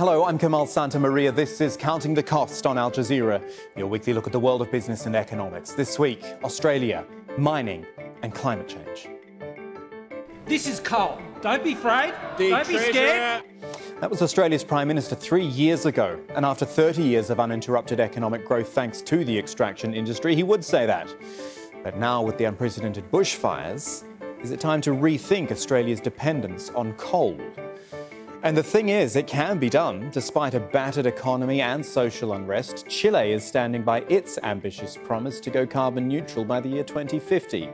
Hello, I'm Kamal Santamaria. This is Counting the Cost on Al Jazeera, your weekly look at the world of business and economics. This week, Australia, mining and climate change. This is coal. Don't be afraid. Don't be scared. That was Australia's Prime Minister 3 years ago. And after 30 years of uninterrupted economic growth thanks to the extraction industry, he would say that. But now with the unprecedented bushfires, is it time to rethink Australia's dependence on coal? And the thing is, it can be done. Despite a battered economy and social unrest, Chile is standing by its ambitious promise to go carbon neutral by the year 2050.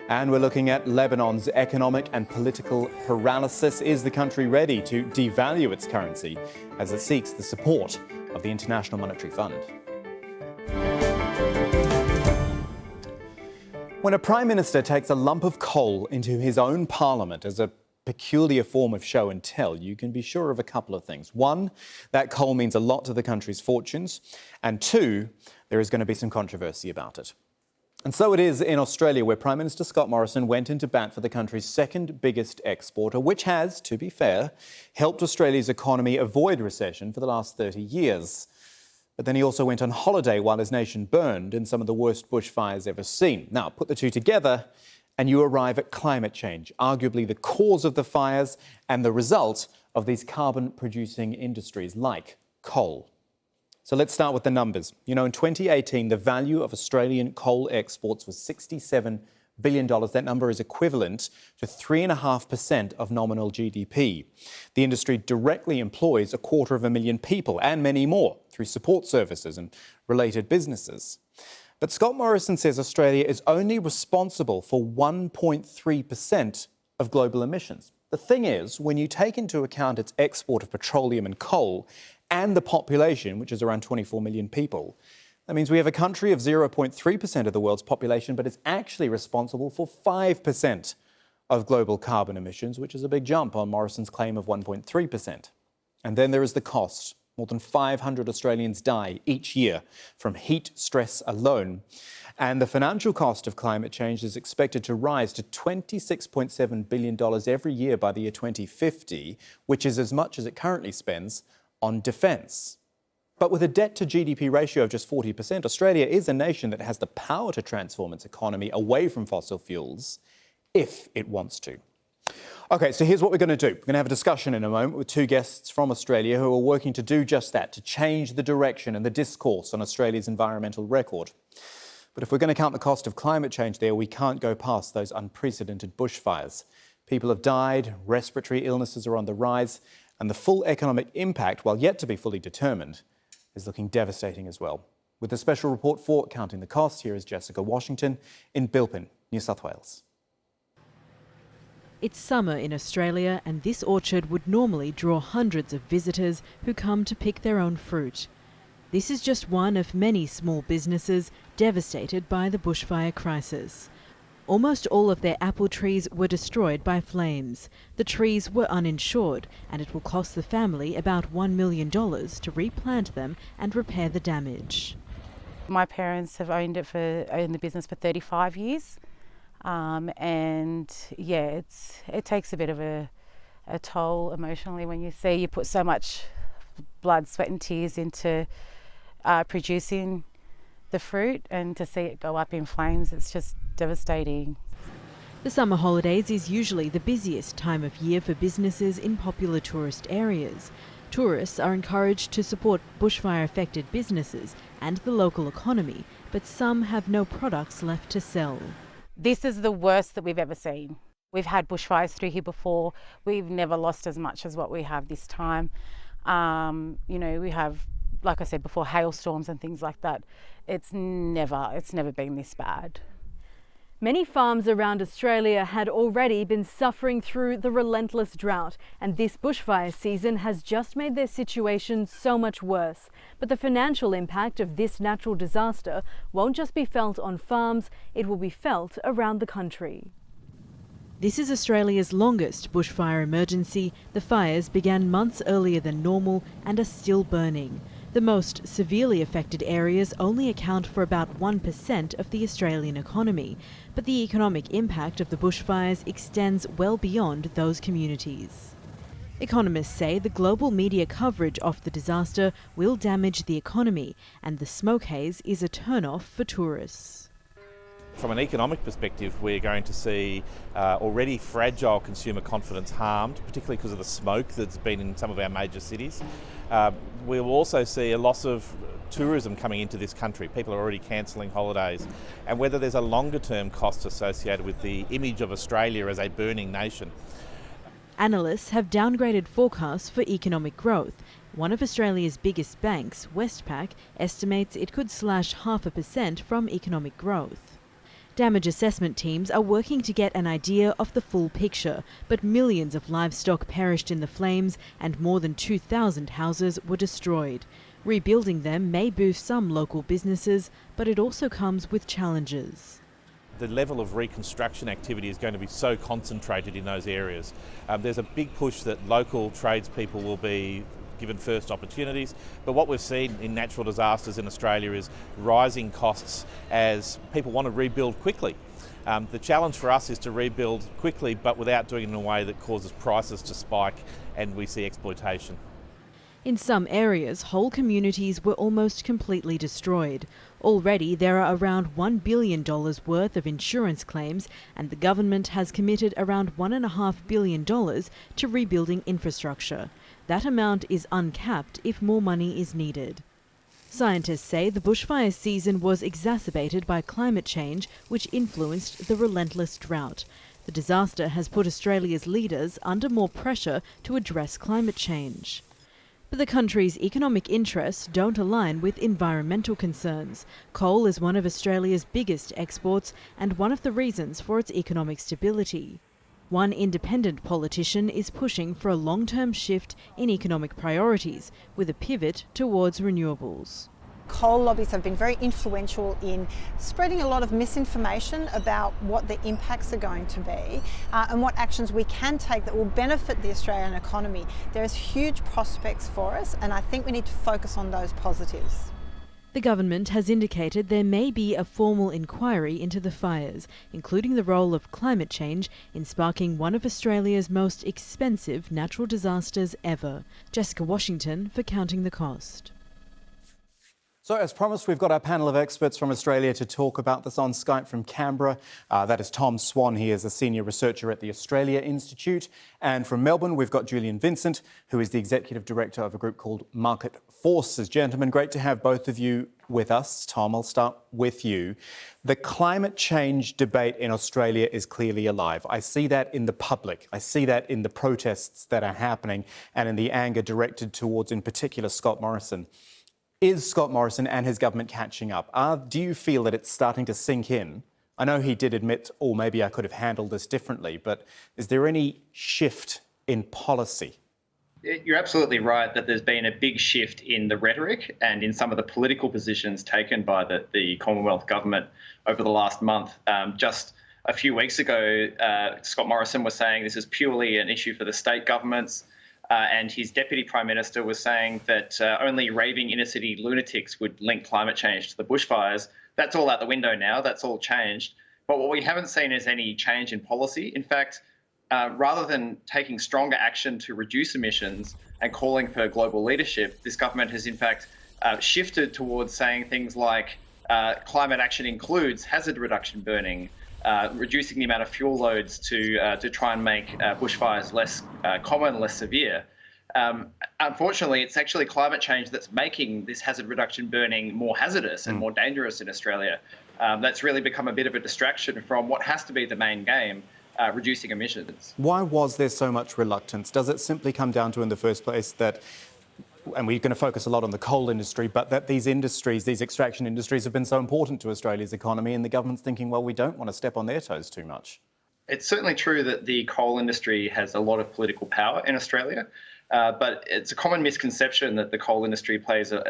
And we're looking at Lebanon's economic and political paralysis. Is the country ready to devalue its currency as it seeks the support of the International Monetary Fund? When a Prime Minister takes a lump of coal into his own parliament as a peculiar form of show and tell, you can be sure of a couple of things. One, that coal means a lot to the country's fortunes. And two, there is going to be some controversy about it. And so it is in Australia, where Prime Minister Scott Morrison went into bat for the country's second biggest exporter, which has, to be fair, helped Australia's economy avoid recession for the last 30 years. But then he also went on holiday while his nation burned in some of the worst bushfires ever seen. Now, put the two together and you arrive at climate change, arguably the cause of the fires and the result of these carbon-producing industries like coal. So let's start with the numbers. You know, in 2018, the value of Australian coal exports was $67 billion. That number is equivalent to 3.5% of nominal GDP. The industry directly employs 250,000 people and many more through support services and related businesses. But Scott Morrison says Australia is only responsible for 1.3% of global emissions. The thing is, when you take into account its export of petroleum and coal and the population, which is around 24 million people, that means we have a country of 0.3% of the world's population, but it's actually responsible for 5% of global carbon emissions, which is a big jump on Morrison's claim of 1.3%. And then there is the cost. More than 500 Australians die each year from heat stress alone. And the financial cost of climate change is expected to rise to $26.7 billion every year by the year 2050, which is as much as it currently spends on defence. But with a debt to GDP ratio of just 40%, Australia is a nation that has the power to transform its economy away from fossil fuels if it wants to. OK, so here's what we're going to do. We're going to have a discussion in a moment with two guests from Australia who are working to do just that, to change the direction and the discourse on Australia's environmental record. But if we're going to count the cost of climate change there, we can't go past those unprecedented bushfires. People have died, respiratory illnesses are on the rise, and the full economic impact, while yet to be fully determined, is looking devastating as well. With a special report for Counting the Cost, here is Jessica Washington in Bilpin, New South Wales. It's summer in Australia, and this orchard would normally draw hundreds of visitors who come to pick their own fruit. This is just one of many small businesses devastated by the bushfire crisis. Almost all of their apple trees were destroyed by flames. The trees were uninsured, and it will cost the family about $1 million to replant them and repair the damage. My parents have owned the business for 35 years. And yeah, it takes a bit of a toll emotionally when you see you put so much blood, sweat and tears into producing the fruit, and to see it go up in flames, it's just devastating. The summer holidays is usually the busiest time of year for businesses in popular tourist areas. Tourists are encouraged to support bushfire-affected businesses and the local economy, but some have no products left to sell. This is the worst that we've ever seen. We've had bushfires through here before. We've never lost as much as what we have this time. You know, we have, like I said before, hailstorms and things like that. It's never been this bad. Many farms around Australia had already been suffering through the relentless drought, and this bushfire season has just made their situation so much worse. But the financial impact of this natural disaster won't just be felt on farms, it will be felt around the country. This is Australia's longest bushfire emergency. The fires began months earlier than normal and are still burning. The most severely affected areas only account for about 1% of the Australian economy, but the economic impact of the bushfires extends well beyond those communities. Economists say the global media coverage of the disaster will damage the economy, and the smoke haze is a turn-off for tourists. From an economic perspective, we're going to see already fragile consumer confidence harmed, particularly because of the smoke that's been in some of our major cities. We'll also see a loss of tourism coming into this country. People are already cancelling holidays. And whether there's a longer term cost associated with the image of Australia as a burning nation. Analysts have downgraded forecasts for economic growth. One of Australia's biggest banks, Westpac, estimates it could slash 0.5% from economic growth. Damage assessment teams are working to get an idea of the full picture, but millions of livestock perished in the flames and more than 2,000 houses were destroyed. Rebuilding them may boost some local businesses, but it also comes with challenges. The level of reconstruction activity is going to be so concentrated in those areas. There's a big push that local tradespeople will be given first opportunities, but what we've seen in natural disasters in Australia is rising costs as people want to rebuild quickly. The challenge for us is to rebuild quickly but without doing it in a way that causes prices to spike and we see exploitation. In some areas, whole communities were almost completely destroyed. Already, there are around $1 billion worth of insurance claims, and the government has committed around $1.5 billion to rebuilding infrastructure. That amount is uncapped if more money is needed. Scientists say the bushfire season was exacerbated by climate change, which influenced the relentless drought. The disaster has put Australia's leaders under more pressure to address climate change. But the country's economic interests don't align with environmental concerns. Coal is one of Australia's biggest exports and one of the reasons for its economic stability. One independent politician is pushing for a long-term shift in economic priorities, with a pivot towards renewables. Coal lobbies have been very influential in spreading a lot of misinformation about what the impacts are going to be and what actions we can take that will benefit the Australian economy. There's huge prospects for us, and I think we need to focus on those positives. The government has indicated there may be a formal inquiry into the fires, including the role of climate change in sparking one of Australia's most expensive natural disasters ever. Jessica Washington for Counting the Cost. So, as promised, we've got our panel of experts from Australia to talk about this on Skype from Canberra. That is Tom Swan. He is a senior researcher at the Australia Institute. And from Melbourne, we've got Julian Vincent, who is the executive director of a group called Market Forces. Gentlemen, great to have both of you with us. Tom, I'll start with you. The climate change debate in Australia is clearly alive. I see that in the public. I see that in the protests that are happening and in the anger directed towards, in particular, Scott Morrison. Is Scott Morrison and his government catching up? Do you feel that it's starting to sink in? I know he did admit, oh, maybe I could have handled this differently, but is there any shift in policy? You're absolutely right that there's been a big shift in the rhetoric and in some of the political positions taken by the Commonwealth government over the last month. Just a few weeks ago, Scott Morrison was saying this is purely an issue for the state governments. And his Deputy Prime Minister was saying that only raving inner-city lunatics would link climate change to the bushfires. That's all out the window now. That's all changed. But what we haven't seen is any change in policy. In fact, rather than taking stronger action to reduce emissions and calling for global leadership, this government has, in fact, shifted towards saying things like climate action includes hazard reduction burning, reducing the amount of fuel loads to try and make bushfires less common, less severe. Unfortunately, it's actually climate change that's making this hazard reduction burning more hazardous and more dangerous in Australia. That's really become a bit of a distraction from what has to be the main game, reducing emissions. Why was there so much reluctance? Does it simply come down to, in the first place, that, and we're going to focus a lot on the coal industry, but that these industries, these extraction industries, have been so important to Australia's economy, and the government's thinking, well, we don't want to step on their toes too much? It's certainly true that the coal industry has a lot of political power in Australia, but it's a common misconception that the coal industry plays a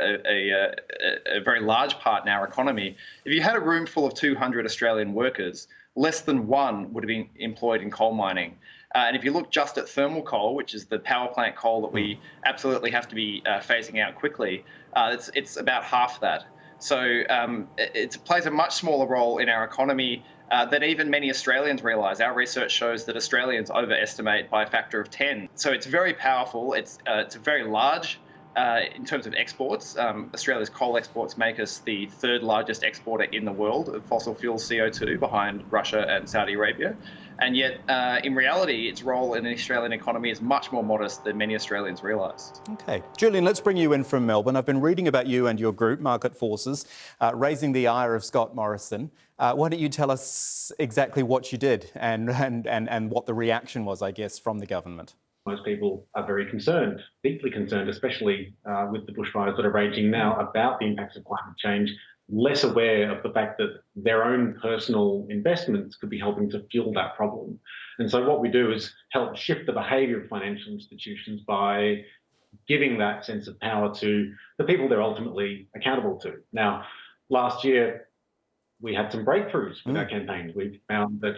very large part in our economy. If you had a room full of 200 Australian workers, less than one would have been employed in coal mining. And if you look just at thermal coal, which is the power plant coal that we absolutely have to be phasing out quickly, it's about half that. So it plays a much smaller role in our economy than even many Australians realise. Our research shows that Australians overestimate by a factor of 10. So it's very powerful. It's very large in terms of exports. Australia's coal exports make us the third largest exporter in the world of fossil fuel CO2 behind Russia and Saudi Arabia. And yet, in reality, its role in the Australian economy is much more modest than many Australians realise. OK. Julian, let's bring you in from Melbourne. I've been reading about you and your group, Market Forces, raising the ire of Scott Morrison. Why don't you tell us exactly what you did and what the reaction was, I guess, from the government? Most people are very concerned, deeply concerned, especially with the bushfires that are raging now, about the impacts of climate change, less aware of the fact that their own personal investments could be helping to fuel that problem. And so what we do is help shift the behaviour of financial institutions by giving that sense of power to the people they're ultimately accountable to. Now, last year, we had some breakthroughs with our campaigns. We found that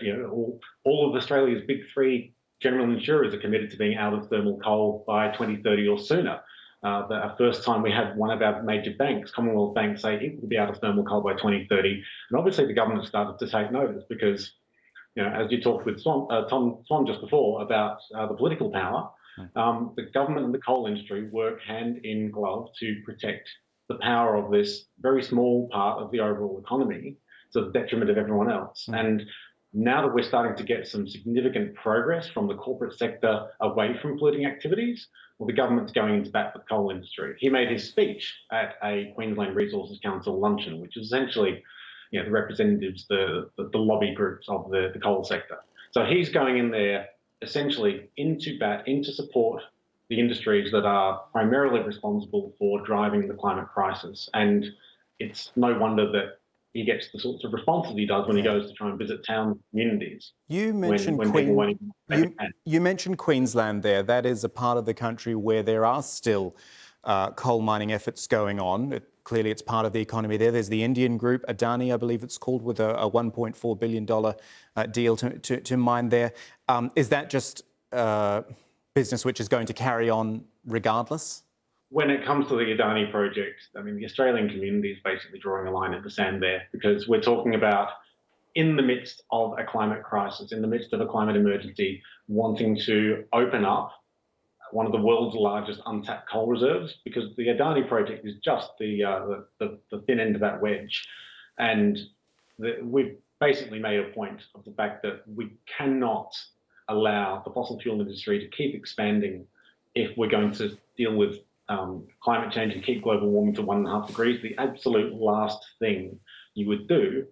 all of Australia's big three general insurers are committed to being out of thermal coal by 2030 or sooner. The first time we had one of our major banks, Commonwealth Bank, say it will be out of thermal coal by 2030. And obviously the government started to take notice because, as you talked with Tom Swan just before about the political power, the government and the coal industry work hand in glove to protect the power of this very small part of the overall economy to the detriment of everyone else. And now that we're starting to get some significant progress from the corporate sector away from polluting activities, well, the government's going into bat with the coal industry. He made his speech at a Queensland Resources Council luncheon, which is essentially the representatives, the lobby groups of the coal sector. So he's going in there essentially into bat, into support the industries that are primarily responsible for driving the climate crisis. And it's no wonder that he gets the sorts of responses he does when he goes to try and visit town communities. You mentioned you mentioned Queensland there. That is a part of the country where there are still coal mining efforts going on. Clearly, it's part of the economy there. There's the Indian group, Adani, I believe it's called, with a $1.4 billion deal to mine there. Is that just business which is going to carry on regardless? When it comes to the Adani project, I mean, the Australian community is basically drawing a line in the sand there because we're talking about, in the midst of a climate crisis, in the midst of a climate emergency, wanting to open up one of the world's largest untapped coal reserves, because the Adani project is just the thin end of that wedge. And we've basically made a point of the fact that we cannot allow the fossil fuel industry to keep expanding if we're going to deal with climate change and keep global warming to 1.5 degrees. The absolute last thing you would do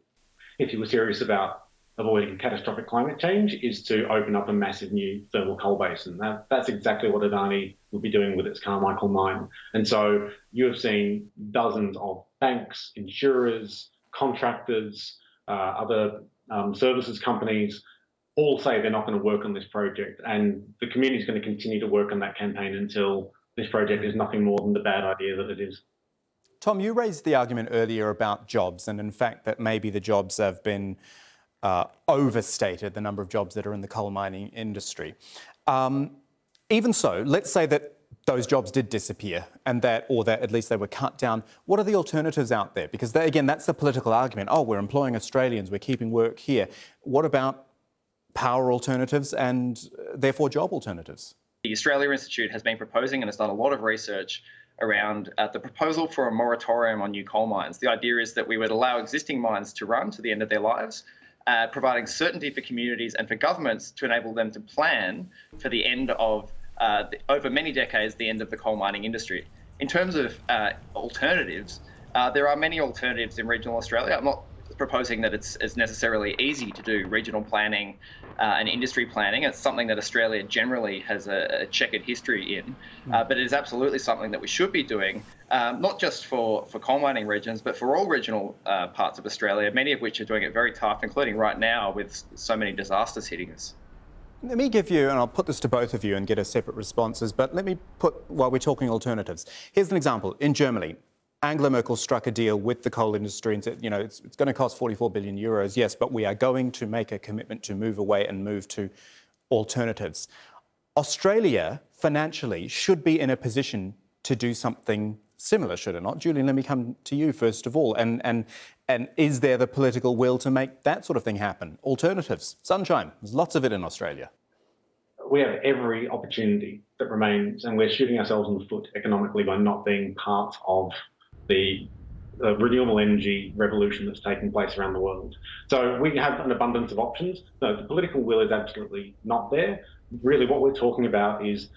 if you were serious about avoiding catastrophic climate change is to open up a massive new thermal coal basin. That's exactly what Adani will be doing with its Carmichael mine. And so you have seen dozens of banks, insurers, contractors, other services companies all say they're not going to work on this project. And the community is going to continue to work on that campaign until this project is nothing more than the bad idea that it is. Tom, you raised the argument earlier about jobs and, in fact, that maybe the jobs have been overstated, the number of jobs that are in the coal mining industry. Even so, let's say that those jobs did disappear and that at least they were cut down. What are the alternatives out there? Because, again, that's the political argument. Oh, we're employing Australians, we're keeping work here. What about power alternatives and, therefore, job alternatives? The Australia Institute has been proposing and has done a lot of research around the proposal for a moratorium on new coal mines. The idea is that we would allow existing mines to run to the end of their lives, providing certainty for communities and for governments to enable them to plan for the end of, over many decades, the end of the coal mining industry. In terms of alternatives, there are many alternatives in regional Australia. I'm not proposing that it's necessarily easy to do regional planning and industry planning. It's something that Australia generally has a checkered history in, but it is absolutely something that we should be doing, not just for coal mining regions, but for all regional parts of Australia, many of which are doing it very tough, including right now with so many disasters hitting us. Let me give you, and I'll put this to both of you and get a separate responses, but let me put, while we're talking alternatives, here's an example. In Germany, Angela Merkel struck a deal with the coal industry and said, it's going to cost 44 billion euros, yes, but we are going to make a commitment to move away and move to alternatives. Australia, financially, should be in a position to do something similar, should it not? Julian, let me come to you first of all. And is there the political will to make that sort of thing happen? Alternatives, sunshine, there's lots of it in Australia. We have every opportunity that remains, and we're shooting ourselves in the foot economically by not being part of the renewable energy revolution that's taking place around the world. So we have an abundance of options. No, the political will is absolutely not there. Really, what we're talking about is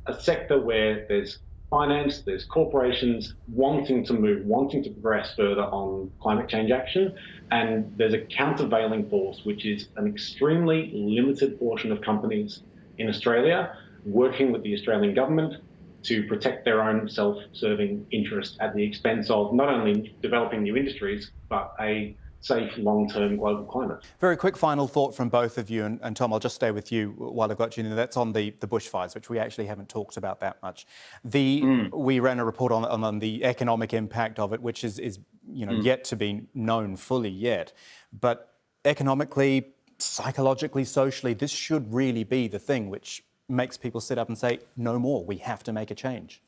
a sector where there's finance, there's corporations wanting to move, wanting to progress further on climate change action, and there's a countervailing force, which is an extremely limited portion of companies in Australia working with the Australian government to protect their own self-serving interest at the expense of not only developing new industries, but a safe, long-term global climate. Very quick final thought from both of you, and Tom, I'll just stay with you while I've got you. That's on the bushfires, which we actually haven't talked about that much. We ran a report on the economic impact of it, which is yet to be known fully yet. But economically, psychologically, socially, this should really be the thing which makes people sit up and say, no more, we have to make a change.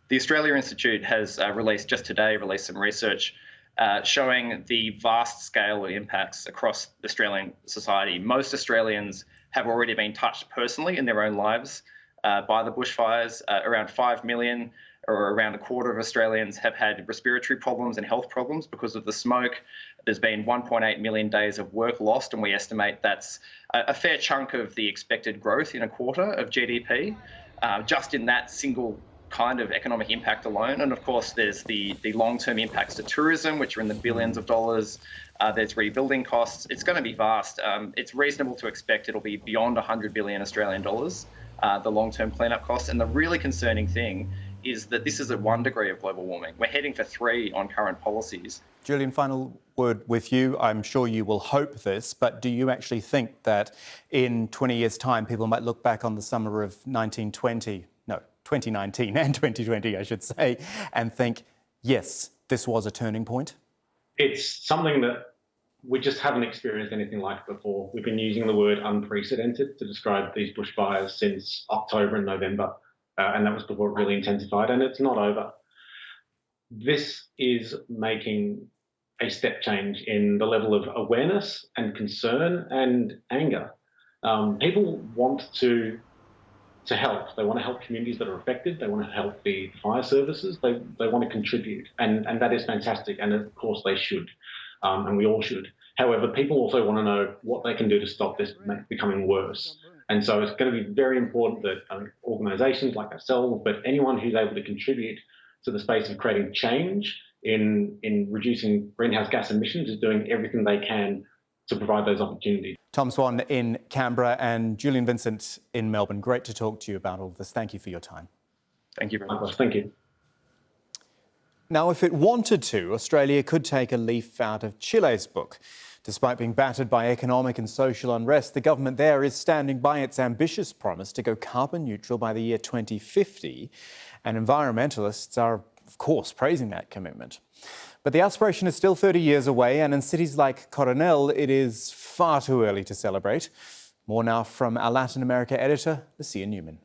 The Australia Institute has released some research showing the vast scale of impacts across Australian society. Most Australians have already been touched personally in their own lives by the bushfires. Around 5 million, or around a quarter of Australians, have had respiratory problems and health problems because of the smoke. There's been 1.8 million days of work lost, and we estimate that's a fair chunk of the expected growth in a quarter of GDP, just in that single kind of economic impact alone. And of course, there's the long-term impacts to tourism, which are in the billions of dollars. There's rebuilding costs. It's going to be vast. It's reasonable to expect it'll be beyond 100 billion Australian dollars, the long-term cleanup costs. And the really concerning thing is that this is at 1 degree of global warming. We're heading for 3 on current policies. Julian, final word with you. I'm sure you will hope this, but do you actually think that in 20 years' time, people might look back on the summer of 2019 and 2020, I should say, and think, yes, this was a turning point? It's something that we just haven't experienced anything like before. We've been using the word unprecedented to describe these bushfires since October and November, and that was before it really intensified, and it's not over. This is making a step change in the level of awareness and concern and anger. People want to help. They want to help communities that are affected. They want to help the fire services. They want to contribute, and that is fantastic. And of course they should, and we all should. However, people also want to know what they can do to stop this becoming worse. And so it's going to be very important that organisations like ourselves, but anyone who's able to contribute to the space of creating change in reducing greenhouse gas emissions is doing everything they can to provide those opportunities. Tom Swan in Canberra and Julian Vincent in Melbourne. Great to talk to you about all of this. Thank you for your time. Thank you very much. Thank you. Now, if it wanted to, Australia could take a leaf out of Chile's book. Despite being battered by economic and social unrest, the government there is standing by its ambitious promise to go carbon neutral by the year 2050. And environmentalists are, of course, praising that commitment. But the aspiration is still 30 years away, and in cities like Coronel, it is far too early to celebrate. More now from our Latin America editor, Lucia Newman.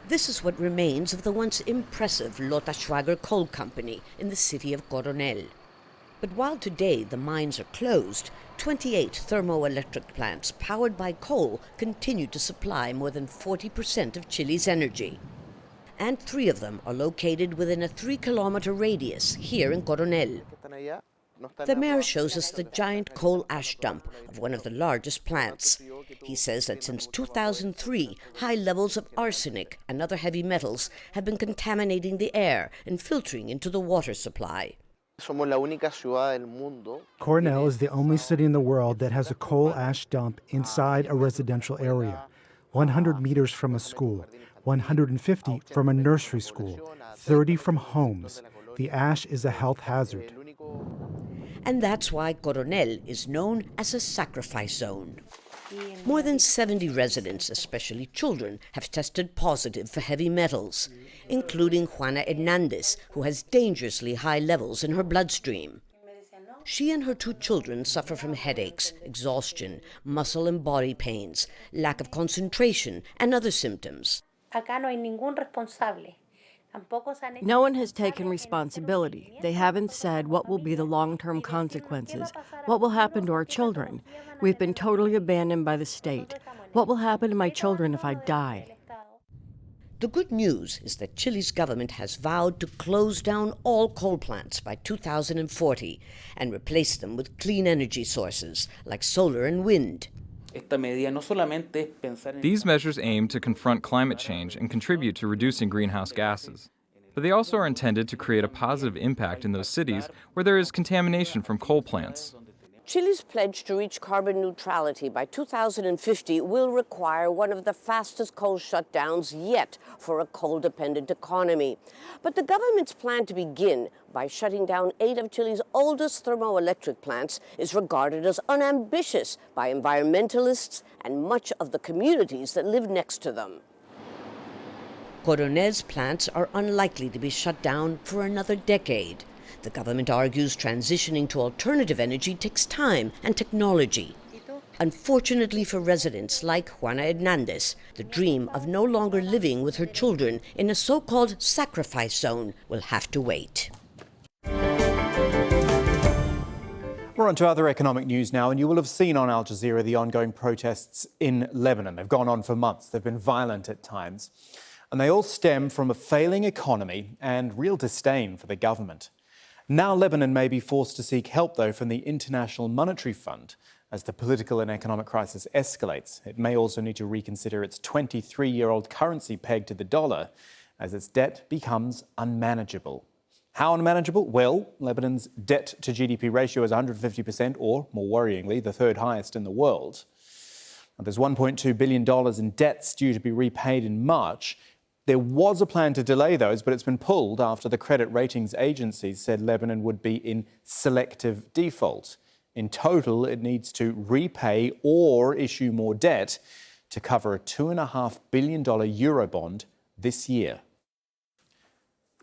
This is what remains of the once impressive Lota Schwager coal company in the city of Coronel. But while today the mines are closed, 28 thermoelectric plants powered by coal continue to supply more than 40% of Chile's energy. And 3 of them are located within a 3-kilometer radius here in Coronel. The mayor shows us the giant coal ash dump of one of the largest plants. He says that since 2003, high levels of arsenic and other heavy metals have been contaminating the air and filtering into the water supply. Coronel is the only city in the world that has a coal ash dump inside a residential area, 100 meters from a school, 150 from a nursery school, 30 from homes. The ash is a health hazard. And that's why Coronel is known as a sacrifice zone. More than 70 residents, especially children, have tested positive for heavy metals, including Juana Hernandez, who has dangerously high levels in her bloodstream. She and her 2 children suffer from headaches, exhaustion, muscle and body pains, lack of concentration, and other symptoms. No one has taken responsibility. They haven't said what will be the long-term consequences, what will happen to our children. We've been totally abandoned by the state. What will happen to my children if I die? The good news is that Chile's government has vowed to close down all coal plants by 2040 and replace them with clean energy sources like solar and wind. These measures aim to confront climate change and contribute to reducing greenhouse gases. But they also are intended to create a positive impact in those cities where there is contamination from coal plants. Chile's pledge to reach carbon neutrality by 2050 will require one of the fastest coal shutdowns yet for a coal-dependent economy. But the government's plan to begin by shutting down 8 of Chile's oldest thermoelectric plants is regarded as unambitious by environmentalists and much of the communities that live next to them. Coronel's plants are unlikely to be shut down for another decade. The government argues transitioning to alternative energy takes time and technology. Unfortunately for residents like Juana Hernandez, the dream of no longer living with her children in a so-called sacrifice zone will have to wait. We're on to other economic news now, and you will have seen on Al Jazeera the ongoing protests in Lebanon. They've gone on for months. They've been violent at times. And they all stem from a failing economy and real disdain for the government. Now Lebanon may be forced to seek help, though, from the International Monetary Fund as the political and economic crisis escalates. It may also need to reconsider its 23-year-old currency pegged to the dollar as its debt becomes unmanageable. How unmanageable? Well, Lebanon's debt to GDP ratio is 150%, or, more worryingly, the third highest in the world. Now, there's $1.2 billion in debts due to be repaid in March. There was a plan to delay those, but it's been pulled after the credit ratings agencies said Lebanon would be in selective default. In total, it needs to repay or issue more debt to cover a $2.5 billion Eurobond this year.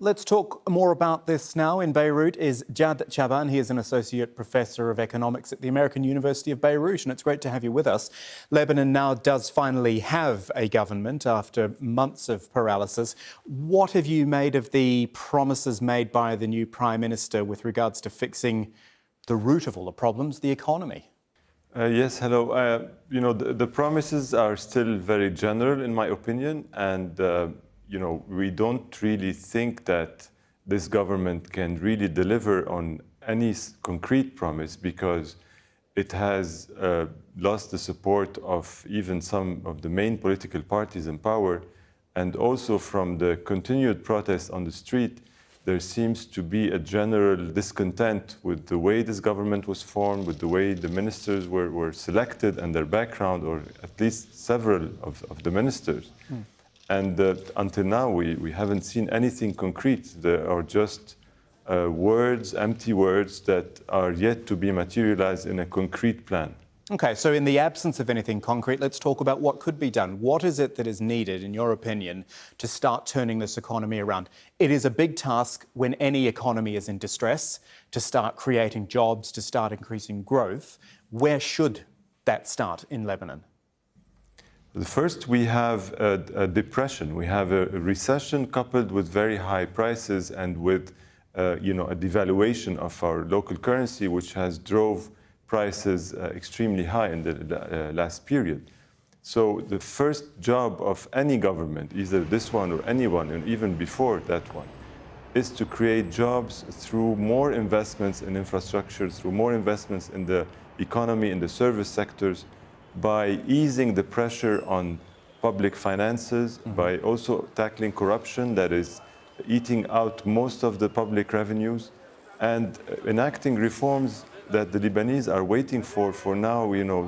Let's talk more about this now. In Beirut is Jad Chaban. He is an associate professor of economics at the American University of Beirut, and it's great to have you with us. Lebanon now does finally have a government after months of paralysis. What have you made of the promises made by the new Prime Minister with regards to fixing the root of all the problems, the economy? Yes, hello. The promises are still very general, in my opinion, and we don't really think that this government can really deliver on any concrete promise because it has lost the support of even some of the main political parties in power. And also from the continued protests on the street, there seems to be a general discontent with the way this government was formed, with the way the ministers were selected and their background, or at least several of the ministers. And until now, we haven't seen anything concrete. There are just words, empty words that are yet to be materialized in a concrete plan. OK, so in the absence of anything concrete, let's talk about what could be done. What is it that is needed, in your opinion, to start turning this economy around? It is a big task when any economy is in distress, to start creating jobs, to start increasing growth. Where should that start in Lebanon? First, we have a depression. We have a recession coupled with very high prices and with a devaluation of our local currency, which has drove prices extremely high in the last period. So the first job of any government, either this one or anyone, and even before that one, is to create jobs through more investments in infrastructure, through more investments in the economy, in the service sectors, by easing the pressure on public finances, by also tackling corruption that is eating out most of the public revenues, and enacting reforms that the Lebanese are waiting for now,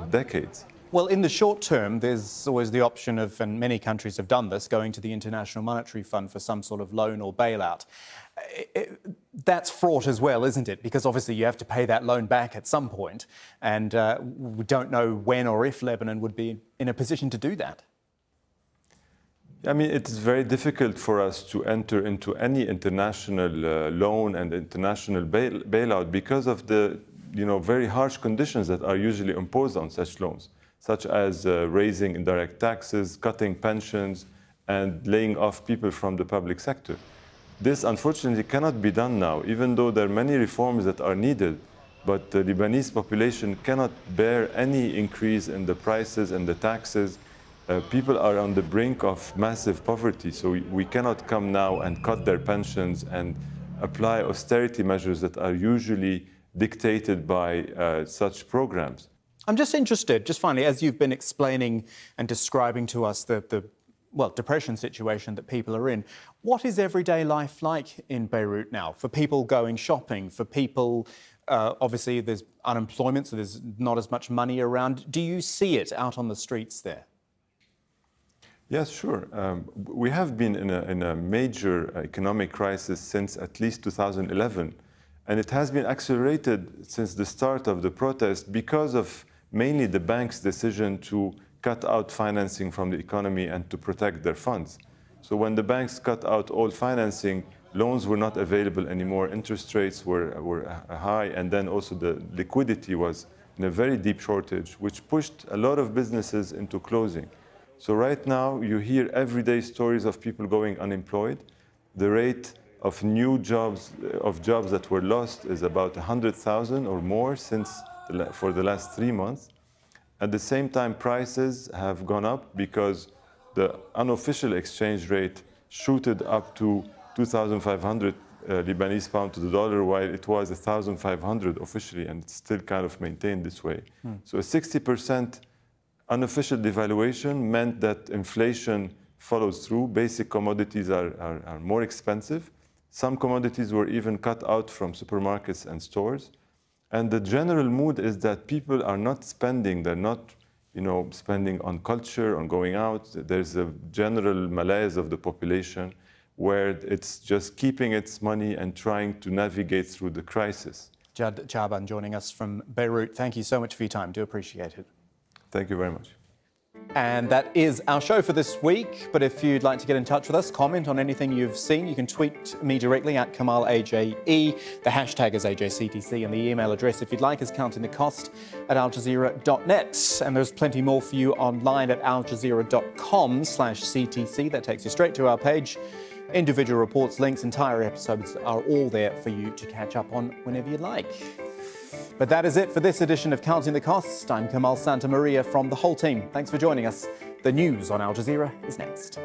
decades. Well, in the short term, there's always the option of, and many countries have done this, going to the International Monetary Fund for some sort of loan or bailout. That's fraught as well, isn't it? Because obviously you have to pay that loan back at some point, and we don't know when or if Lebanon would be in a position to do that. I mean, it is very difficult for us to enter into any international loan and international bailout because of the very harsh conditions that are usually imposed on such loans, such as raising indirect taxes, cutting pensions, and laying off people from the public sector. This, unfortunately, cannot be done now, even though there are many reforms that are needed. But the Lebanese population cannot bear any increase in the prices and the taxes. People are on the brink of massive poverty, so we cannot come now and cut their pensions and apply austerity measures that are usually dictated by such programs. I'm just interested, just finally, as you've been explaining and describing to us the depression situation that people are in, what is everyday life like in Beirut now for people going shopping, for people, obviously there's unemployment, so there's not as much money around. Do you see it out on the streets there? Yes, sure. We have been in a major economic crisis since at least 2011, and it has been accelerated since the start of the protest because of mainly the bank's decision to cut out financing from the economy and to protect their funds. So when the banks cut out all financing, loans were not available anymore, interest rates were high, and then also the liquidity was in a very deep shortage, which pushed a lot of businesses into closing. So right now, you hear everyday stories of people going unemployed. The rate of new jobs, that were lost is about 100,000 or more for the last 3 months. At the same time, prices have gone up because the unofficial exchange rate shooted up to 2,500 Lebanese pound to the dollar, while it was 1,500 officially, and it's still kind of maintained this way. So a 60% unofficial devaluation meant that inflation follows through. Basic commodities are more expensive. Some commodities were even cut out from supermarkets and stores. And the general mood is that people are not spending. They're not, spending on culture, on going out. There's a general malaise of the population where it's just keeping its money and trying to navigate through the crisis. Jad Chaban joining us from Beirut. Thank you so much for your time. Do appreciate it. Thank you very much. And that is our show for this week. But if you'd like to get in touch with us, comment on anything you've seen, you can tweet me directly at KamalAJE. The hashtag is AJCTC, and the email address, if you'd like, is countingthecost@aljazeera.net. And there's plenty more for you online at aljazeera.com/CTC. That takes you straight to our page. Individual reports, links, entire episodes are all there for you to catch up on whenever you'd like. But that is it for this edition of Counting the Cost. I'm Kamal Santamaria from the whole team. Thanks for joining us. The news on Al Jazeera is next.